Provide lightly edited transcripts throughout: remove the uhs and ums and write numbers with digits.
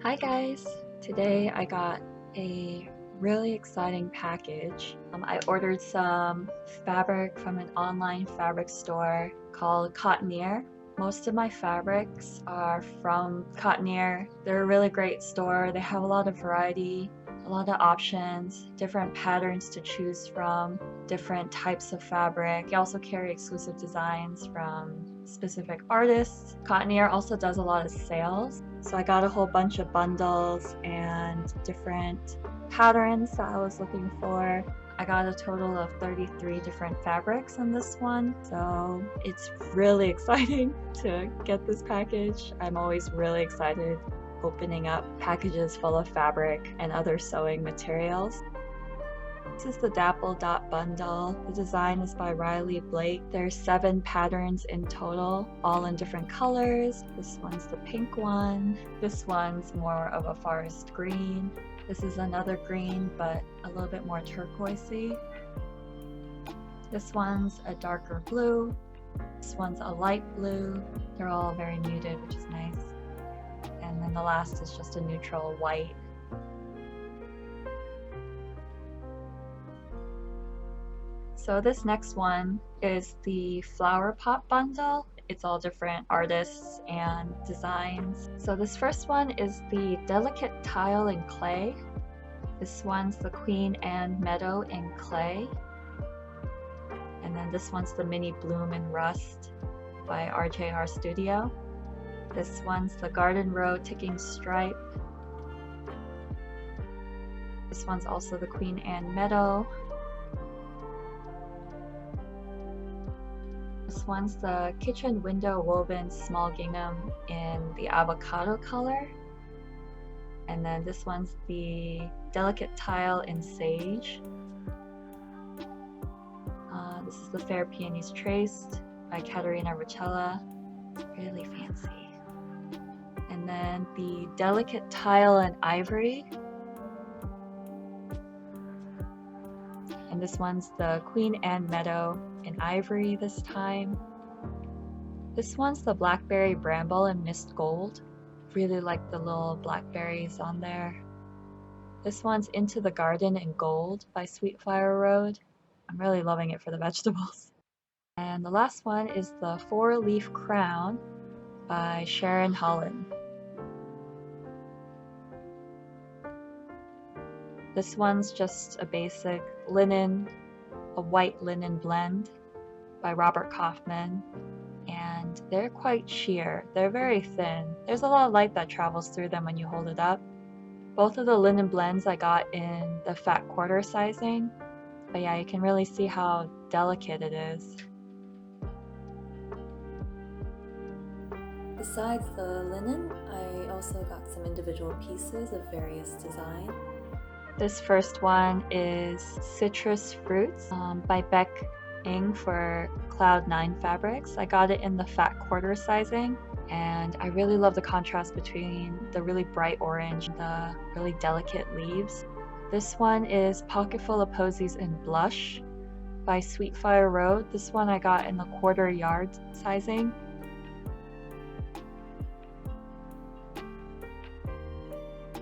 Hi guys! Today I got a really exciting package. I ordered some fabric from an online fabric store called Cotoneer. Most of my fabrics are from Cotoneer. They're a really great store. They have a lot of variety, a lot of options, different patterns to choose from, different types of fabric. They also carry exclusive designs from specific artists. Cotoneer also does a lot of sales. So I got a whole bunch of bundles and different patterns that I was looking for. I got a total of 33 different fabrics in this one, so it's really exciting to get this package. I'm always really excited opening up packages full of fabric and other sewing materials. This is the Dapple Dot bundle. The design is by Riley Blake. There's 7 patterns in total, all in different colors. This one's the pink one. This one's more of a forest green. This is another green, but a little bit more turquoisey. This one's a darker blue. This one's a light blue. They're all very muted, which is nice. And then the last is just a neutral white. So this next one is the flower pot bundle. It's all different artists and designs. So this first one is the Delicate Tile in Clay. This one's the Queen Anne Meadow in Clay. And then this one's the Mini Bloom in Rust by RJR Studio. This one's the Garden Row Ticking Stripe. This one's also the Queen Anne Meadow. This one's the Kitchen Window Woven Small Gingham in the avocado color. And then this one's the Delicate Tile in Sage. This is the Fair Peonies Traced by Caterina Ricella. Really fancy. And then the Delicate Tile in Ivory. And this one's the Queen Anne Meadow in Ivory this time. This one's the Blackberry Bramble in Mist Gold. Really like the little blackberries on there. This one's Into the Garden in Gold by Sweet Flower Road. I'm really loving it for the vegetables. And the last one is the 4-Leaf Crown by Sharon Holland. This one's just a basic linen, a white linen blend by Robert Kaufman, and they're quite sheer. They're very thin. There's a lot of light that travels through them when you hold it up. Both of the linen blends I got in the fat quarter sizing, but yeah, you can really see how delicate it is. Besides the linen, I also got some individual pieces of various design. This first one is Citrus Fruits by Beck Ing for Cloud9 Fabrics. I got it in the fat quarter sizing, and I really love the contrast between the really bright orange and the really delicate leaves. This one is Pocketful of Posies in Blush by Sweet Fire Road. This one I got in the quarter yard sizing.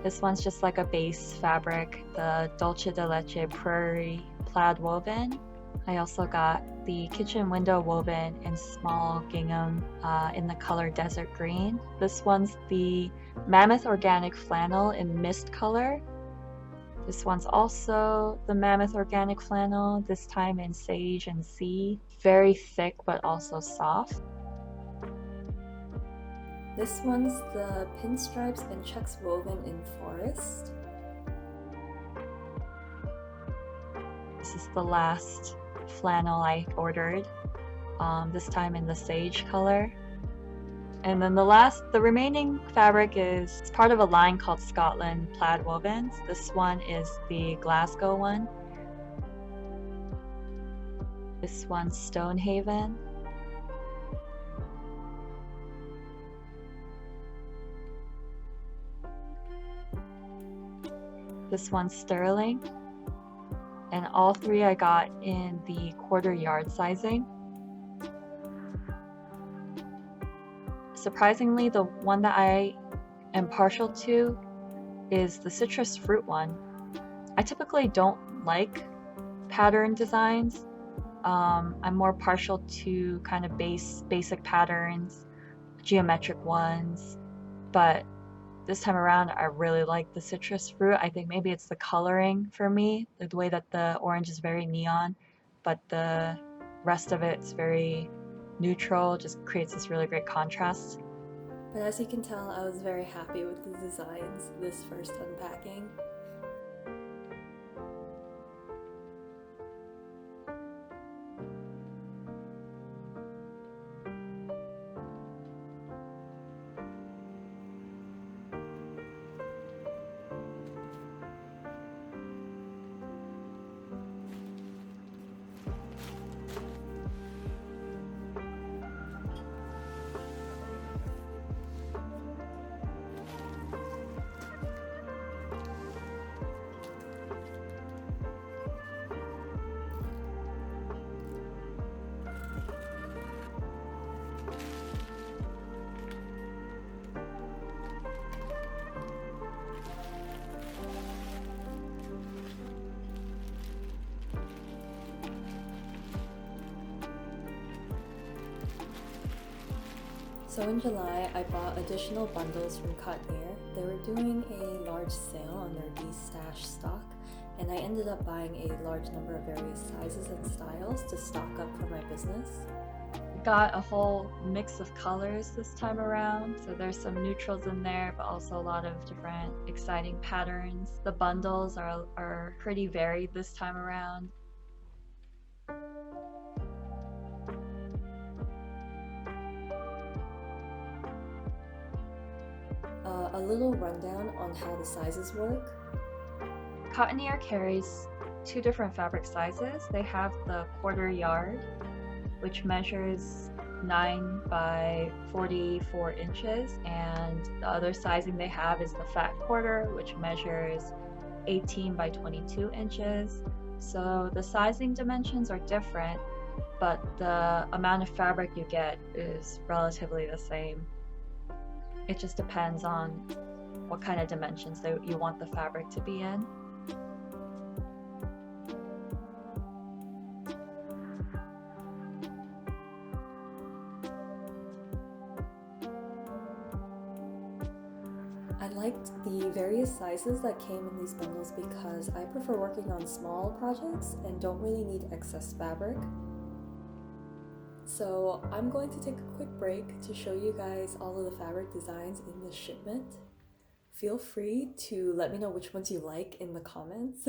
This one's just like a base fabric, the Dolce de Leche Prairie Plaid Woven. I also got the Kitchen Window Woven in Small Gingham in the color Desert Green. This one's the Mammoth Organic Flannel in Mist color. This one's also the Mammoth Organic Flannel, this time in Sage and Sea. Very thick but also soft. This one's the Pinstripes and Checks Woven in Forest. This is the last flannel I ordered, this time in the Sage color. And then the remaining fabric is part of a line called Scotland Plaid Wovens. This one is the Glasgow one. This one's Stonehaven. This one's Sterling, and all 3 I got in the quarter yard sizing. Surprisingly, the one that I am partial to is the citrus fruit one. I typically don't like pattern designs. I'm more partial to kind of basic patterns, geometric ones, but this time around I really like the citrus fruit. I think maybe it's the coloring for me, the way that the orange is very neon, but the rest of it's very neutral, just creates this really great contrast. But as you can tell, I was very happy with the designs this first unpacking. So in July, I bought additional bundles from Canon. They were doing a large sale on their de-stash stock, and I ended up buying a large number of various sizes and styles to stock up for my business. Got a whole mix of colors this time around, so there's some neutrals in there, but also a lot of different exciting patterns. The bundles are pretty varied this time around. A little rundown on how the sizes work. Canon carries two different fabric sizes. They have the quarter yard, which measures 9 by 44 inches, and the other sizing they have is the fat quarter, which measures 18 by 22 inches. So the sizing dimensions are different, but the amount of fabric you get is relatively the same. It just depends on what kind of dimensions that you want the fabric to be in. I liked the various sizes that came in these bundles because I prefer working on small projects and don't really need excess fabric. So I'm going to take a quick break to show you guys all of the fabric designs in this shipment. Feel free to let me know which ones you like in the comments.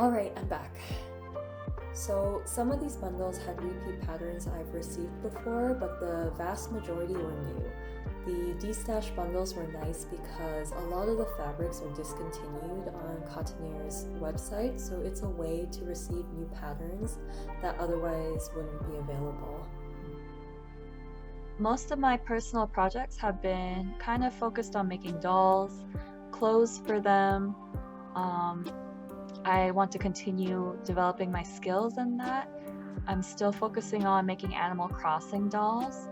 Alright, I'm back. So some of these bundles had repeat patterns I've received before, but the vast majority were new. The de-stash bundles were nice because a lot of the fabrics are discontinued on Cottonire's website, so it's a way to receive new patterns that otherwise wouldn't be available. Most of my personal projects have been kind of focused on making dolls, clothes for them. I want to continue developing my skills in that. I'm still focusing on making Animal Crossing dolls,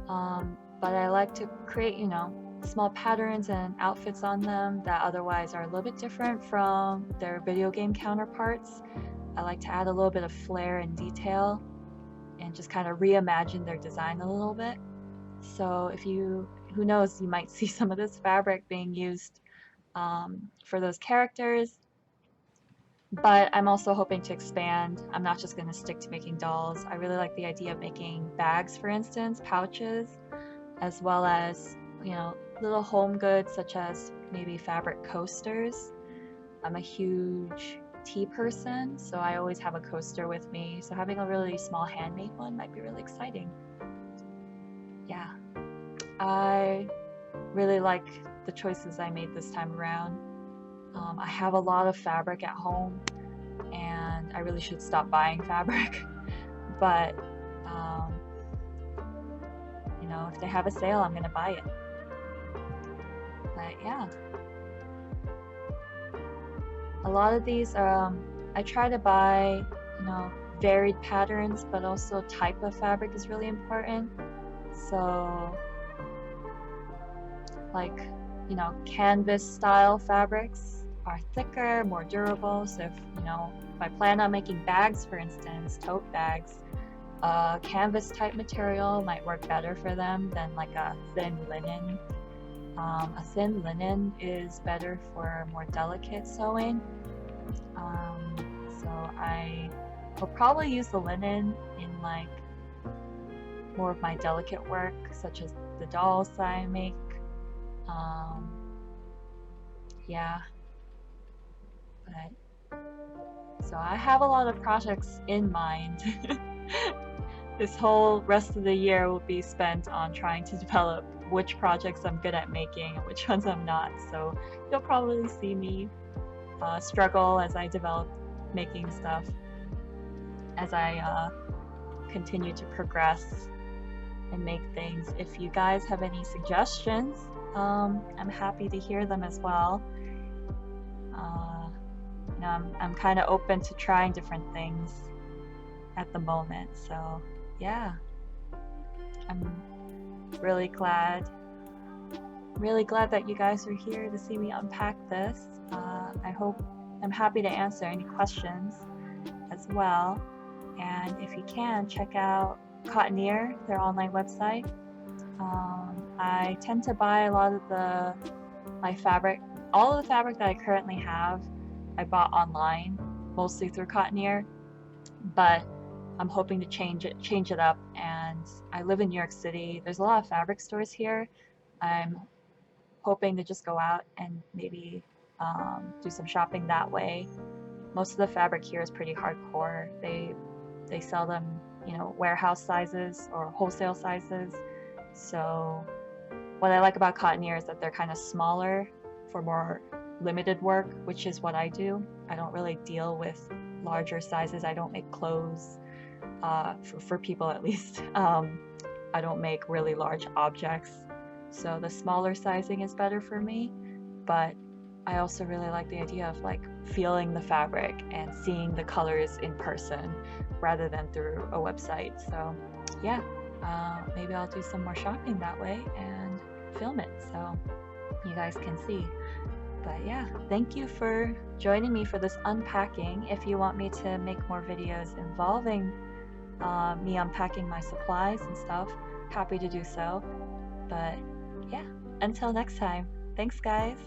but I like to create, small patterns and outfits on them that otherwise are a little bit different from their video game counterparts. I like to add a little bit of flair and detail and just kind of reimagine their design a little bit. So who knows, you might see some of this fabric being used for those characters. But I'm also hoping to expand. I'm not just going to stick to making dolls. I really like the idea of making bags, for instance, pouches, as well as, little home goods such as maybe fabric coasters. I'm a huge tea person, so I always have a coaster with me. So having a really small handmade one might be really exciting. Yeah, I really like the choices I made this time around. I have a lot of fabric at home, and I really should stop buying fabric. But, if they have a sale, I'm gonna buy it. But yeah. A lot of these, I try to buy, varied patterns, but also type of fabric is really important. So, like, canvas style fabrics are thicker, more durable. So if I plan on making bags, for instance, tote bags, canvas type material might work better for them than like a thin linen. A thin linen is better for more delicate sewing. So I will probably use the linen in like more of my delicate work, such as the dolls that I make. Yeah, but so I have a lot of projects in mind. This whole rest of the year will be spent on trying to develop which projects I'm good at making and which ones I'm not. So you'll probably see me struggle as I develop making stuff, as I continue to progress and make things. If you guys have any suggestions, I'm happy to hear them as well. I'm kind of open to trying different things at the moment, so yeah, I'm really glad that you guys are here to see me unpack this. I'm happy to answer any questions as well, and if you can, check out Cottoniere, their online website. I tend to buy a lot of my fabric. All of the fabric that I currently have, I bought online, mostly through Cottoniere, but I'm hoping to change it up. And I live in New York City. There's a lot of fabric stores here. I'm hoping to just go out and maybe do some shopping that way. Most of the fabric here is pretty hardcore. They sell them, warehouse sizes or wholesale sizes. So what I like about Cottoniere is that they're kind of smaller for more limited work, which is what I do. I don't really deal with larger sizes. I don't make clothes, for people at least. I don't make really large objects. So the smaller sizing is better for me, but I also really like the idea of like feeling the fabric and seeing the colors in person rather than through a website. So yeah, maybe I'll do some more shopping that way and film it so you guys can see. But yeah, thank you for joining me for this unpacking. If you want me to make more videos involving me unpacking my supplies and stuff, happy to do so. But yeah, until next time, thanks guys.